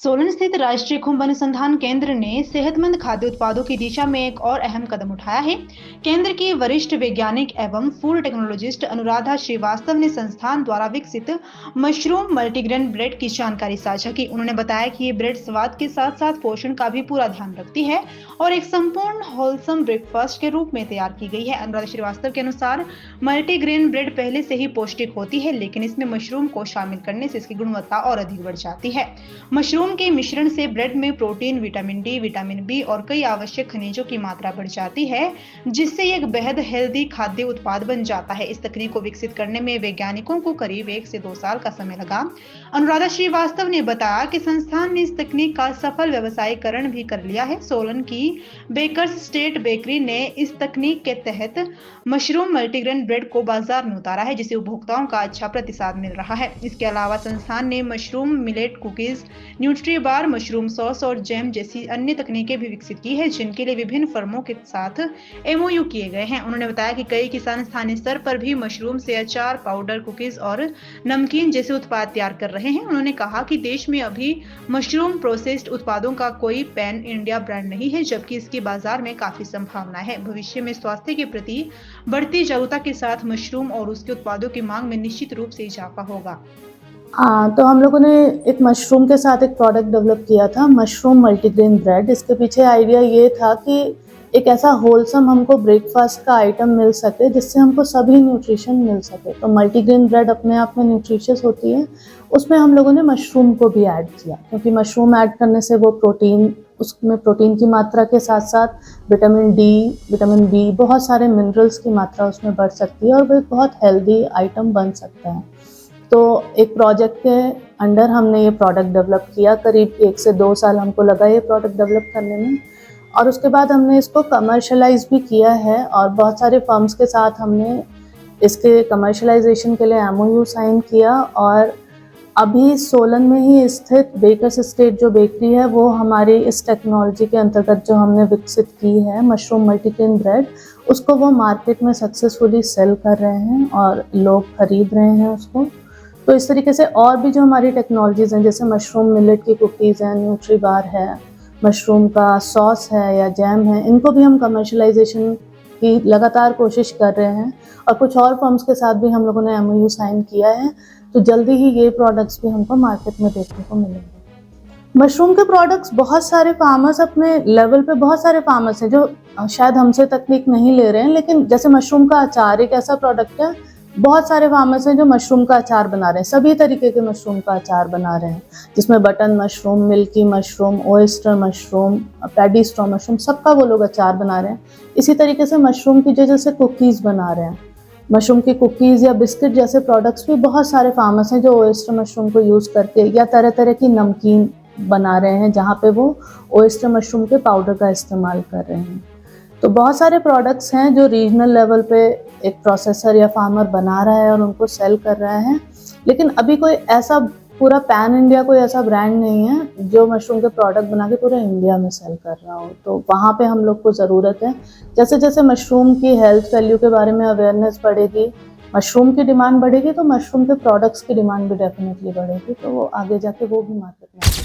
सोलन स्थित राष्ट्रीय खुम्ब अनुसंधान केंद्र ने सेहतमंद खाद्य उत्पादों की दिशा में एक और अहम कदम उठाया है। केंद्र की वरिष्ठ वैज्ञानिक एवं फूड टेक्नोलॉजिस्ट अनुराधा श्रीवास्तव ने संस्थान द्वारा विकसित मशरूम मल्टीग्रेन ब्रेड की जानकारी साझा की। उन्होंने बताया कि ये ब्रेड स्वाद के साथ साथ पोषण का भी पूरा ध्यान रखती है और एक संपूर्ण होलसम ब्रेकफास्ट के रूप में तैयार की गई है। अनुराधा श्रीवास्तव के अनुसार मल्टीग्रेन ब्रेड पहले से ही पौष्टिक होती है, लेकिन इसमें मशरूम को शामिल करने से इसकी गुणवत्ता और अधिक बढ़ जाती है। मशरूम के मिश्रण से ब्रेड में protein, vitamin D, vitamin B और कई आवश्यक खनिजों की मात्रा बढ़ जाती है, जिससे एक बेहद हेल्दी खाद्य उत्पाद बन जाता है। इस तकनीक को विकसित करने में वैज्ञानिकों को करीब 1 से 2 साल का समय लगा। अनुराधा श्रीवास्तव ने बताया कि संस्थान ने इस तकनीक का सफल व्यवसायीकरण भी कर लिया है। सोलन की बेकर्स स्टेट बेकरी ने इस तकनीक के तहत मशरूम मल्टीग्रेन ब्रेड को बाजार में उतारा है, जिसे उपभोक्ताओं का अच्छा प्रतिसाद मिल रहा है। इसके अलावा संस्थान ने मशरूम मिलेट कुकीज, न्यूट्री बार, मशरूम सॉस और जैम जैसी अन्य तकनीकें भी विकसित की है, जिनके लिए विभिन्न फर्मों के साथ एमओयू किए गए हैं। उन्होंने बताया कि कई किसान स्थानीय स्तर पर भी मशरूम से अचार, पाउडर, कुकीज और नमकीन जैसे उत्पाद तैयार कर रहे हैं। उन्होंने कहा कि देश में अभी मशरूम प्रोसेस्ड उत्पादों का कोई पैन इंडिया ब्रांड नहीं है, जबकि इसकी बाजार में काफी संभावना है। भविष्य में स्वास्थ्य के प्रति बढ़ती जागरूकता के साथ मशरूम और उसके उत्पादों की मांग में निश्चित रूप से इजाफा होगा। हाँ, तो हम लोगों ने एक मशरूम के साथ एक प्रोडक्ट डेवलप किया था, मशरूम मल्टीग्रेन ब्रेड। इसके पीछे आइडिया ये था कि एक ऐसा होलसम हमको ब्रेकफास्ट का आइटम मिल सके जिससे हमको सभी न्यूट्रिशन मिल सके। तो मल्टीग्रेन ब्रेड अपने आप में न्यूट्रिशियस होती है, उसमें हम लोगों ने मशरूम को भी ऐड किया, क्योंकि मशरूम ऐड करने से वो उसमें प्रोटीन की मात्रा के साथ साथ विटामिन डी, विटामिन बी, बहुत सारे मिनरल्स की मात्रा उसमें बढ़ सकती है और वो एक बहुत हेल्दी आइटम बन सकता है। तो एक प्रोजेक्ट के अंडर हमने ये प्रोडक्ट डेवलप किया। करीब 1 से 2 साल हमको लगा ये प्रोडक्ट डेवलप करने में, और उसके बाद हमने इसको कमर्शलाइज भी किया है और बहुत सारे फर्म्स के साथ हमने इसके कमर्शलाइजेशन के लिए एमओयू साइन किया। और अभी सोलन में ही स्थित बेकर्स स्टेट जो बेकरी है, वो हमारी इस टेक्नोलॉजी के अंतर्गत जो हमने विकसित की है मशरूम मल्टीग्रेन ब्रेड, उसको वो मार्केट में सक्सेसफुली सेल कर रहे हैं और लोग खरीद रहे हैं उसको। तो इस तरीके से और भी जो हमारी टेक्नोलॉजीज़ हैं, जैसे मशरूम मिलेट की कुकीज़ हैं, न्यूट्री बार है, मशरूम का सॉस है या जैम है, इनको भी हम कमर्शलाइजेशन की लगातार कोशिश कर रहे हैं और कुछ और फर्म्स के साथ भी हम लोगों ने एमओयू साइन किया है। तो जल्दी ही ये प्रोडक्ट्स भी हमको मार्केट में देखने को मिलेंगे। मशरूम के प्रोडक्ट्स बहुत सारे फार्मर्स अपने लेवल पे, बहुत सारे फार्मर्स हैं जो शायद हमसे तकनीक नहीं ले रहे हैं, लेकिन जैसे मशरूम का अचार एक ऐसा प्रोडक्ट है, बहुत सारे फार्मर्स हैं जो मशरूम का अचार बना रहे हैं, सभी तरीके के मशरूम का अचार बना रहे हैं, जिसमें button mushroom, milky mushroom, oyster mushroom, paddy straw mushroom, सबका वो लोग अचार बना रहे हैं। इसी तरीके से मशरूम की जगह से कुकीज़ बना रहे हैं। मशरूम की कुकीज़ या बिस्किट जैसे प्रोडक्ट्स भी बहुत सारे फार्मर्स हैं जो ओयस्टर मशरूम को यूज़ करके, या तरह तरह की नमकीन बना रहे हैं जहाँ पे वो ओयस्टर मशरूम के पाउडर का इस्तेमाल कर रहे हैं। तो बहुत सारे प्रोडक्ट्स हैं जो रीजनल लेवल पे एक प्रोसेसर या फार्मर बना रहा है और उनको सेल कर रहा है, लेकिन अभी कोई ऐसा पूरा पैन इंडिया कोई ऐसा ब्रांड नहीं है जो मशरूम के प्रोडक्ट बना के पूरे इंडिया में सेल कर रहा हो। तो वहाँ पे हम लोग को ज़रूरत है। जैसे जैसे मशरूम की हेल्थ वैल्यू के बारे में अवेयरनेस बढ़ेगी, मशरूम की डिमांड बढ़ेगी, तो मशरूम के प्रोडक्ट्स की डिमांड भी डेफिनेटली बढ़ेगी, तो वो आगे जाके वो भी मार्केट में